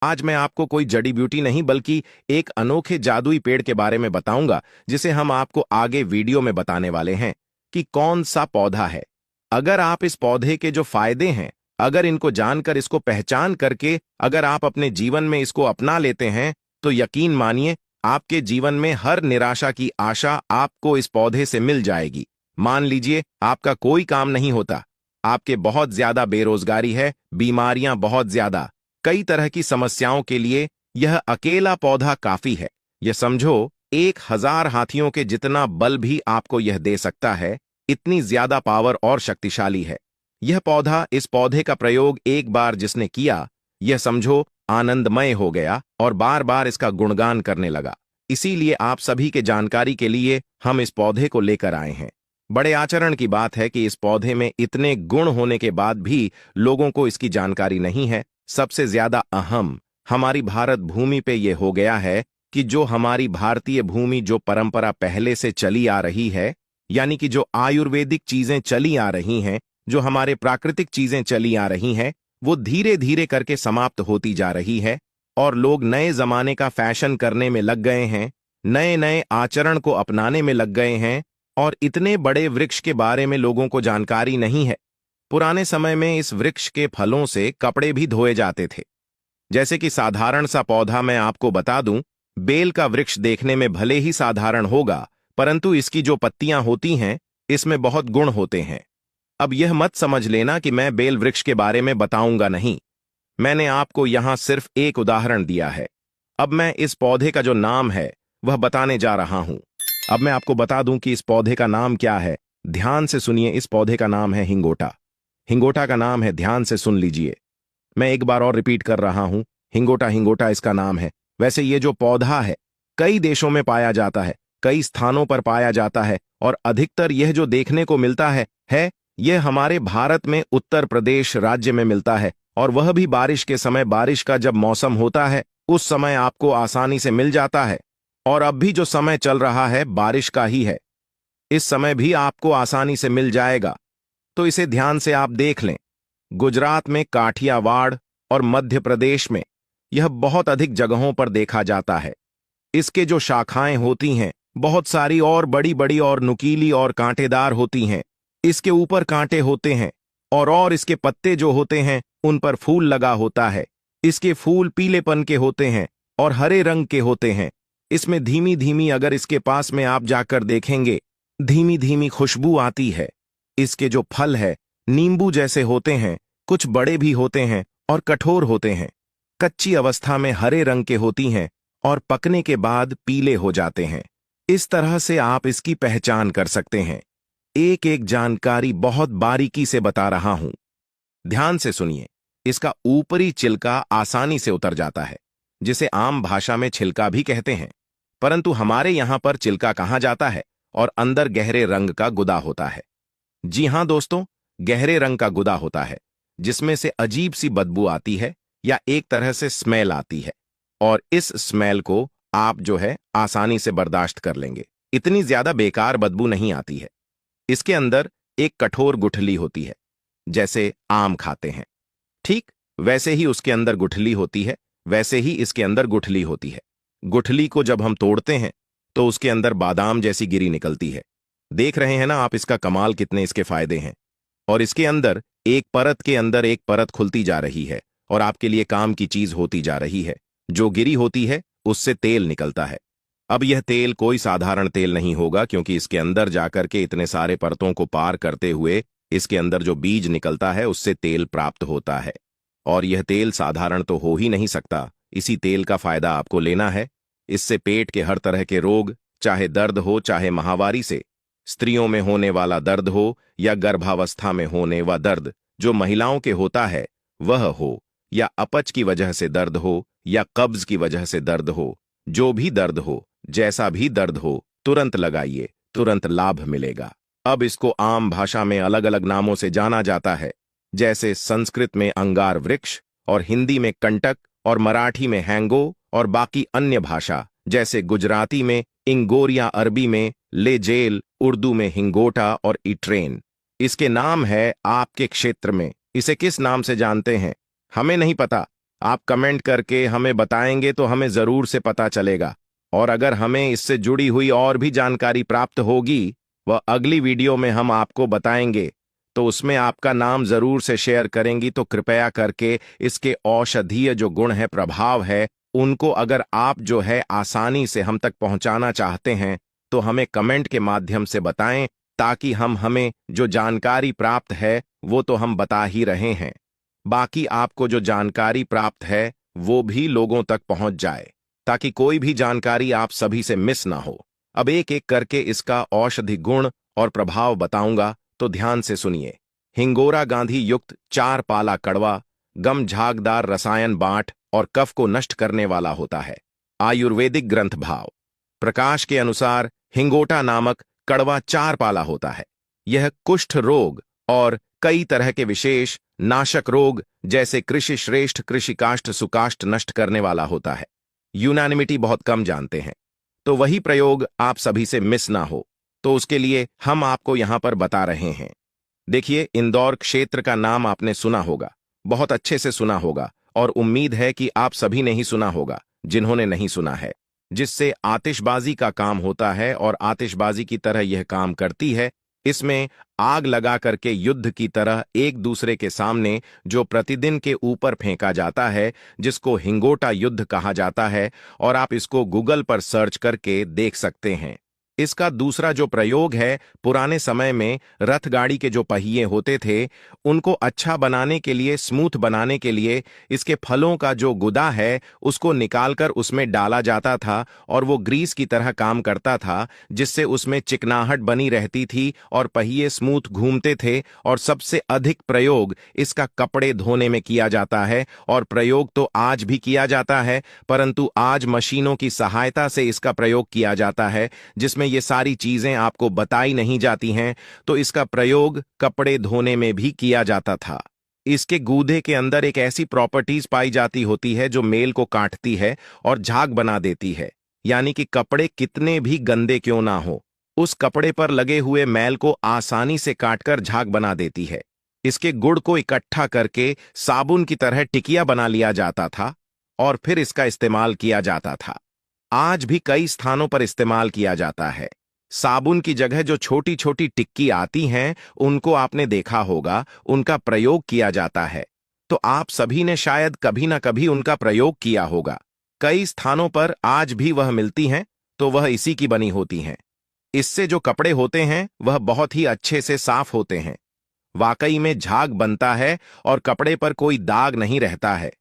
आज मैं आपको कोई जड़ी बूटी नहीं बल्कि एक अनोखे जादुई पेड़ के बारे में बताऊंगा, जिसे हम आपको आगे वीडियो में बताने वाले हैं कि कौन सा पौधा है। अगर आप इस पौधे के जो फायदे हैं, अगर इनको जानकर, इसको पहचान करके अगर आप अपने जीवन में इसको अपना लेते हैं, तो यकीन मानिए आपके जीवन में हर निराशा की आशा आपको इस पौधे से मिल जाएगी। मान लीजिए आपका कोई काम नहीं होता, आपके बहुत ज्यादा बेरोजगारी है, बीमारियां बहुत ज्यादा, कई तरह की समस्याओं के लिए यह अकेला पौधा काफी है। यह समझो 1000 हाथियों के जितना बल भी आपको यह दे सकता है, इतनी ज्यादा पावर और शक्तिशाली है यह पौधा। इस पौधे का प्रयोग एक बार जिसने किया, यह समझो आनंदमय हो गया और बार बार इसका गुणगान करने लगा। इसीलिए आप सभी के जानकारी के लिए हम इस पौधे को लेकर आए हैं। बड़े आचरण की बात है कि इस पौधे में इतने गुण होने के बाद भी लोगों को इसकी जानकारी नहीं है। सबसे ज्यादा अहम हमारी भारत भूमि पे यह हो गया है कि जो हमारी भारतीय भूमि, जो परंपरा पहले से चली आ रही है, यानी कि जो आयुर्वेदिक चीजें चली आ रही हैं, जो हमारे प्राकृतिक चीजें चली आ रही हैं, वो धीरे धीरे करके समाप्त होती जा रही है और लोग नए जमाने का फैशन करने में लग गए हैं, नए नए आचरण को अपनाने में लग गए हैं और इतने बड़े वृक्ष के बारे में लोगों को जानकारी नहीं है। पुराने समय में इस वृक्ष के फलों से कपड़े भी धोए जाते थे। जैसे कि साधारण सा पौधा मैं आपको बता दूं, बेल का वृक्ष देखने में भले ही साधारण होगा, परंतु इसकी जो पत्तियां होती हैं, इसमें बहुत गुण होते हैं। अब यह मत समझ लेना कि मैं बेल वृक्ष के बारे में बताऊंगा नहीं, मैंने आपको यहां सिर्फ एक उदाहरण दिया है। अब मैं इस पौधे का जो नाम है वह बताने जा रहा हूं। अब मैं आपको बता दूं कि इस पौधे का नाम क्या है। ध्यान से सुनिए, इस पौधे का नाम है हिंगोटा। हिंगोटा का नाम है, ध्यान से सुन लीजिए। मैं एक बार और रिपीट कर रहा हूं, हिंगोटा, हिंगोटा इसका नाम है। वैसे ये जो पौधा है कई देशों में पाया जाता है, कई स्थानों पर पाया जाता है और अधिकतर यह जो देखने को मिलता है यह हमारे भारत में उत्तर प्रदेश राज्य में मिलता है और वह भी बारिश के समय। बारिश का जब मौसम होता है उस समय आपको आसानी से मिल जाता है और अब भी जो समय चल रहा है बारिश का ही है, इस समय भी आपको आसानी से मिल जाएगा। तो इसे ध्यान से आप देख लें। गुजरात में काठियावाड़ और मध्य प्रदेश में यह बहुत अधिक जगहों पर देखा जाता है। इसके जो शाखाएं होती हैं बहुत सारी और बड़ी बड़ी और नुकीली और कांटेदार होती हैं। इसके ऊपर कांटे होते हैं और इसके पत्ते जो होते हैं उन पर फूल लगा होता है। इसके फूल पीलेपन के होते हैं और हरे रंग के होते हैं। इसमें धीमी धीमी, अगर इसके पास में आप जाकर देखेंगे, धीमी धीमी खुशबू आती है। इसके जो फल है नींबू जैसे होते हैं, कुछ बड़े भी होते हैं और कठोर होते हैं। कच्ची अवस्था में हरे रंग के होती हैं और पकने के बाद पीले हो जाते हैं। इस तरह से आप इसकी पहचान कर सकते हैं। एक एक जानकारी बहुत बारीकी से बता रहा हूं, ध्यान से सुनिए। इसका ऊपरी छिलका आसानी से उतर जाता है, जिसे आम भाषा में छिलका भी कहते हैं, परंतु हमारे यहां पर छिलका कहा जाता है और अंदर गहरे रंग का गुदा होता है। जी हां दोस्तों, गहरे रंग का गुदा होता है जिसमें से अजीब सी बदबू आती है या एक तरह से स्मेल आती है और इस स्मेल को आप जो है आसानी से बर्दाश्त कर लेंगे। इतनी ज्यादा बेकार बदबू नहीं आती है। इसके अंदर एक कठोर गुठली होती है, जैसे आम खाते हैं, ठीक वैसे ही उसके अंदर गुठली होती है, वैसे ही इसके अंदर गुठली होती है। गुठली को जब हम तोड़ते हैं तो उसके अंदर बादाम जैसी गिरी निकलती है। देख रहे हैं ना आप इसका कमाल, कितने इसके फायदे हैं। और इसके अंदर एक परत के अंदर एक परत खुलती जा रही है और आपके लिए काम की चीज होती जा रही है। जो गिरी होती है उससे तेल निकलता है। अब यह तेल कोई साधारण तेल नहीं होगा, क्योंकि इसके अंदर जाकर के इतने सारे परतों को पार करते हुए इसके अंदर जो बीज निकलता है उससे तेल प्राप्त होता है। और यह तेल साधारण तो हो ही नहीं सकता। इसी तेल का फायदा आपको लेना है। इससे पेट के हर तरह के रोग, चाहे दर्द हो, चाहे माहवारी से, स्त्रियों में होने वाला दर्द हो या गर्भावस्था में होने वा दर्द जो महिलाओं के होता है वह हो, या अपच की वजह से दर्द हो या कब्ज की वजह से दर्द हो, जो भी दर्द हो, जैसा भी दर्द हो, तुरंत लगाइए, तुरंत लाभ मिलेगा। अब इसको आम भाषा में अलग अलग नामों से जाना जाता है, जैसे संस्कृत में अंगार वृक्ष और हिंदी में कंटक और मराठी में हैंगो और बाकी अन्य भाषा जैसे गुजराती में इंगोरिया, अरबी में लेजेल, उर्दू में हिंगोटा और इट्रेन। इसके नाम है आपके क्षेत्र में। इसे किस नाम से जानते हैं हमें नहीं पता, आप कमेंट करके हमें बताएंगे तो हमें जरूर से पता चलेगा। और अगर हमें इससे जुड़ी हुई और भी जानकारी प्राप्त होगी, वह अगली वीडियो में हम आपको बताएंगे, तो उसमें आपका नाम जरूर से शेयर करेंगी। तो कृपया करके इसके औषधीय जो गुण है, प्रभाव है, उनको अगर आप जो है आसानी से हम तक पहुंचाना चाहते हैं तो हमें कमेंट के माध्यम से बताएं, ताकि हमें जो जानकारी प्राप्त है वो तो हम बता ही रहे हैं, बाकी आपको जो जानकारी प्राप्त है वो भी लोगों तक पहुंच जाए, ताकि कोई भी जानकारी आप सभी से मिस ना हो। अब एक एक करके इसका औषधि गुण और प्रभाव बताऊंगा, तो ध्यान से सुनिए। हिंगोरा गांधी युक्त 4 पाला कड़वा, गम झागदार रसायन बांट और कफ को नष्ट करने वाला होता है। आयुर्वेदिक ग्रंथ भाव प्रकाश के अनुसार हिंगोटा नामक कड़वा 4 पाला होता है। यह कुष्ठ रोग और कई तरह के विशेष नाशक रोग जैसे कृषि श्रेष्ठ कृषि काष्ठ सुकाष्ठ नष्ट करने वाला होता है। यूनानिमिटी बहुत कम जानते हैं, तो वही प्रयोग आप सभी से मिस ना हो, तो उसके लिए हम आपको यहां पर बता रहे हैं। देखिए, इंदौर क्षेत्र का नाम आपने सुना होगा, बहुत अच्छे से सुना होगा, और उम्मीद है कि आप सभी ने ही सुना होगा जिन्होंने नहीं सुना है। जिससे आतिशबाजी का काम होता है और आतिशबाजी की तरह यह काम करती है। इसमें आग लगा करके युद्ध की तरह एक दूसरे के सामने जो प्रतिदिन के ऊपर फेंका जाता है, जिसको हिंगोटा युद्ध कहा जाता है, और आप इसको गूगल पर सर्च करके देख सकते हैं। इसका दूसरा जो प्रयोग है, पुराने समय में रथ गाड़ी के जो पहिए होते थे उनको अच्छा बनाने के लिए, स्मूथ बनाने के लिए इसके फलों का जो गुदा है उसको निकालकर उसमें डाला जाता था, और वो ग्रीस की तरह काम करता था, जिससे उसमें चिकनाहट बनी रहती थी और पहिए स्मूथ घूमते थे। और सबसे अधिक प्रयोग इसका कपड़े धोने में किया जाता है, और प्रयोग तो आज भी किया जाता है, परंतु आज मशीनों की सहायता से इसका प्रयोग किया जाता है, जिसमें ये सारी चीजें आपको बताई नहीं जाती हैं। तो इसका प्रयोग कपड़े धोने में भी किया जाता था। इसके गूदे के अंदर एक ऐसी प्रॉपर्टीज पाई जाती होती है जो मेल को काटती है और झाग बना देती है, यानी कि कपड़े कितने भी गंदे क्यों ना हो, उस कपड़े पर लगे हुए मैल को आसानी से काटकर झाग बना देती है। इसके गुड़ को इकट्ठा करके साबुन की तरह टिकिया बना लिया जाता था और फिर इसका इस्तेमाल किया जाता था। आज भी कई स्थानों पर इस्तेमाल किया जाता है। साबुन की जगह जो छोटी छोटी टिक्की आती हैं उनको आपने देखा होगा, उनका प्रयोग किया जाता है। तो आप सभी ने शायद कभी ना कभी उनका प्रयोग किया होगा। कई स्थानों पर आज भी वह मिलती हैं, तो वह इसी की बनी होती हैं। इससे जो कपड़े होते हैं वह बहुत ही अच्छे से साफ होते हैं। वाकई में झाग बनता है और कपड़े पर कोई दाग नहीं रहता है।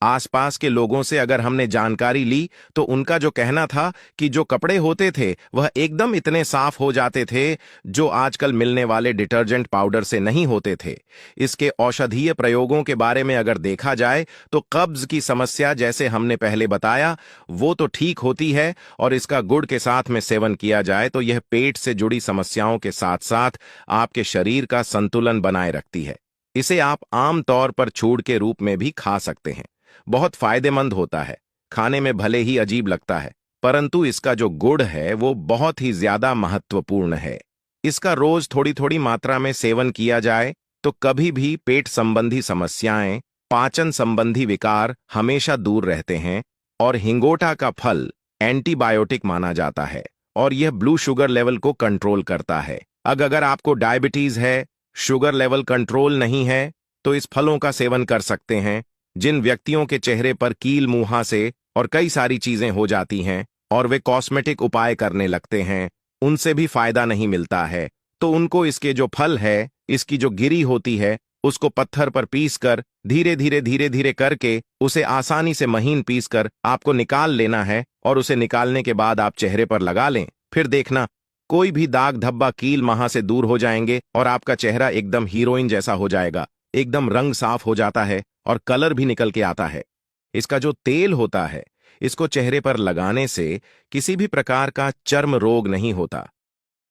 आसपास के लोगों से अगर हमने जानकारी ली तो उनका जो कहना था कि जो कपड़े होते थे वह एकदम इतने साफ हो जाते थे, जो आजकल मिलने वाले डिटर्जेंट पाउडर से नहीं होते थे। इसके औषधीय प्रयोगों के बारे में अगर देखा जाए तो कब्ज की समस्या, जैसे हमने पहले बताया, वो तो ठीक होती है, और इसका गुड़ के साथ में सेवन किया जाए तो यह पेट से जुड़ी समस्याओं के साथ साथ आपके शरीर का संतुलन बनाए रखती है। इसे आप आम तौर पर चूर्ण के रूप में भी खा सकते हैं। बहुत फायदेमंद होता है। खाने में भले ही अजीब लगता है, परंतु इसका जो गुण है वो बहुत ही ज्यादा महत्वपूर्ण है। इसका रोज थोड़ी थोड़ी मात्रा में सेवन किया जाए तो कभी भी पेट संबंधी समस्याएं, पाचन संबंधी विकार हमेशा दूर रहते हैं। और हिंगोटा का फल एंटीबायोटिक माना जाता है और यह ब्लू शुगर लेवल को कंट्रोल करता है। अगर आपको डायबिटीज है, शुगर लेवल कंट्रोल नहीं है, तो इस फलों का सेवन कर सकते हैं। जिन व्यक्तियों के चेहरे पर कील मुहासे और कई सारी चीजें हो जाती हैं और वे कॉस्मेटिक उपाय करने लगते हैं, उनसे भी फायदा नहीं मिलता है, तो उनको इसके जो फल है, इसकी जो गिरी होती है, उसको पत्थर पर पीसकर धीरे धीरे करके उसे आसानी से महीन पीसकर आपको निकाल लेना है, और उसे निकालने के बाद आप चेहरे पर लगा लें। फिर देखना, कोई भी दाग धब्बा कील महा से दूर हो जाएंगे और आपका चेहरा एकदम हीरोइन जैसा हो जाएगा। एकदम रंग साफ हो जाता है और कलर भी निकल के आता है। इसका जो तेल होता है, इसको चेहरे पर लगाने से किसी भी प्रकार का चर्म रोग नहीं होता।